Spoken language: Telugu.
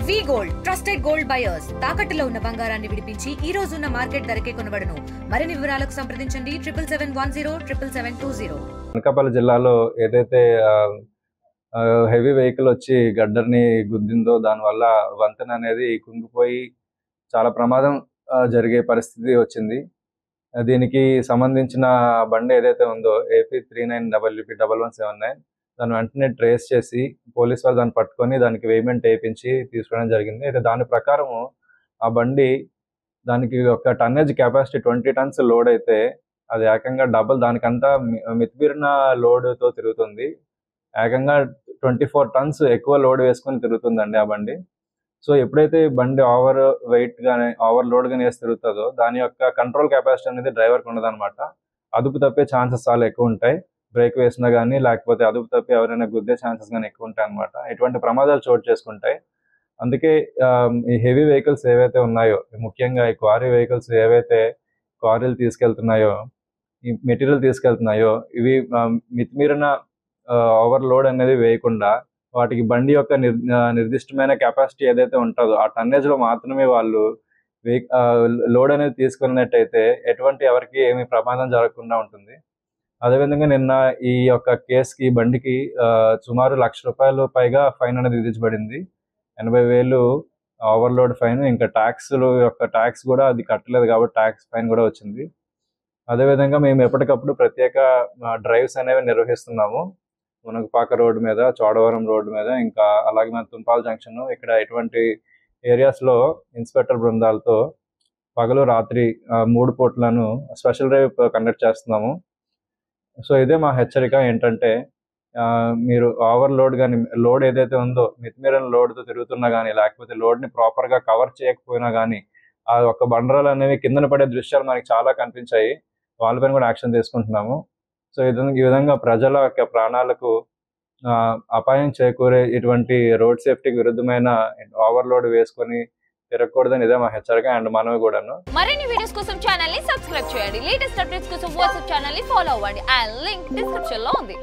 వి గోల్డ్ ట్రస్టెడ్ గోల్డ్ బయర్స్ తాకట్టులో ఉన్న బంగారాన్ని విడిపించి ఈ రోజు ఉన్న మార్కెట్ ధరకే కొనబడును. మరిన్ని వివరాలకు సంప్రదించండి 77107720. అనకాపల్లి జిల్లాలో ఏదైతే హెవీ వెహికల్ వచ్చి గడ్డర్ని గుద్దిందో దానివల్ల వంతెన అనేది కుంగిపోయి చాలా ప్రమాదం జరిగే పరిస్థితి వచ్చింది. దీనికి సంబంధించిన బండి ఏదైతే ఉందో AP 39WP1179 దాన్ని వెంటనే ట్రేస్ చేసి పోలీస్ వాళ్ళు దాన్ని పట్టుకొని దానికి వేమెంట్ వేయించి తీసుకోవడం జరిగింది. అయితే దాని ప్రకారము ఆ బండి దానికి ఒక టన్నేజ్ కెపాసిటీ 20 టన్స్ లోడ్ అయితే అది ఏకంగా డబుల్ దానికంతా మితిమీరిన లోడ్తో తిరుగుతుంది. ఏకంగా 24 టన్స్ ఎక్కువ లోడ్ వేసుకొని తిరుగుతుందండి ఆ బండి. సో ఎప్పుడైతే బండి ఓవర్ వెయిట్ కానీ ఓవర్ లోడ్ కానీ వేసి తిరుగుతుందో దాని యొక్క కంట్రోల్ కెపాసిటీ అనేది డ్రైవర్కి ఉండదన్నమాట. అదుపు తప్పే ఛాన్సెస్ చాలా ఎక్కువ ఉంటాయి. బ్రేక్ వేసినా కానీ లేకపోతే అదుపు తప్పి ఎవరైనా గుద్దే ఛాన్సెస్ కానీ ఎక్కువ ఉంటాయి అనమాట. ఇటువంటి ప్రమాదాలు చోటు చేసుకుంటాయి. అందుకే ఈ హెవీ వెహికల్స్ ఏవైతే ఉన్నాయో, ముఖ్యంగా ఈ క్వారీ వెహికల్స్ ఏవైతే క్వారీలు తీసుకెళ్తున్నాయో, ఈ మెటీరియల్ తీసుకెళ్తున్నాయో ఇవి మితిమీరిన ఓవర్లోడ్ అనేది వేయకుండా వాటికి బండి యొక్క నిర్దిష్టమైన కెపాసిటీ ఏదైతే ఉంటుందో ఆ టన్నేజ్లో మాత్రమే వాళ్ళు లోడ్ అనేది తీసుకున్నట్టయితే ఎటువంటి ఎవరికి ఏమి ప్రమాదం జరగకుండా ఉంటుంది. అదేవిధంగా నిన్న ఈ యొక్క కేసుకి బండికి సుమారు ₹1,00,000 పైగా ఫైన్ అనేది విధించబడింది. 80,000 ఓవర్లోడ్ ఫైన్, ఇంకా ట్యాక్స్ కూడా అది కట్టలేదు కాబట్టి ట్యాక్స్ ఫైన్ కూడా వచ్చింది. అదేవిధంగా మేము ఎప్పటికప్పుడు ప్రత్యేక డ్రైవ్స్ అనేవి నిర్వహిస్తున్నాము. మునగపాక రోడ్డు మీద, చోడవరం రోడ్డు మీద, ఇంకా అలాగే మన తుంపాల జంక్షన్ ఇక్కడ ఇటువంటి ఏరియాస్లో ఇన్స్పెక్టర్ బృందాలతో పగలు రాత్రి 3 పూట్లను స్పెషల్ డ్రైవ్ కండక్ట్ చేస్తున్నాము. సో ఇదే మా హెచ్చరిక ఏంటంటే మీరు ఓవర్లోడ్ కానీ లోడ్ ఏదైతే ఉందో మితిమీరిన లోడ్తో తిరుగుతున్నా కానీ లేకపోతే లోడ్ని ప్రాపర్గా కవర్ చేయకపోయినా కానీ ఆ ఒక్క బండరాలు అనేవి కిందన పడే దృశ్యాలు మనకి చాలా కనిపించాయి. వాళ్ళపైన కూడా యాక్షన్ తీసుకుంటున్నాము. సో ఈ విధంగా ప్రజల యొక్క ప్రాణాలకు అపాయం చేకూరే ఇటువంటి రోడ్ సేఫ్టీకి విరుద్ధమైన ఓవర్లోడ్ వేసుకొని తిరగకూడదని ఇదే మా హెచ్చరిక అండ్ మనవి కూడాను. మరిన్ని వీడియోస్ కోసం ఛానల్ ని సబ్స్క్రైబ్ చేయండి. లేటెస్ట్ అప్డేట్స్ కోసం వాట్సాప్ ఛానల్ ని ఫాలో అవ్వండి. ఆ లింక్ డిస్క్రిప్షన్ లో ఉంది.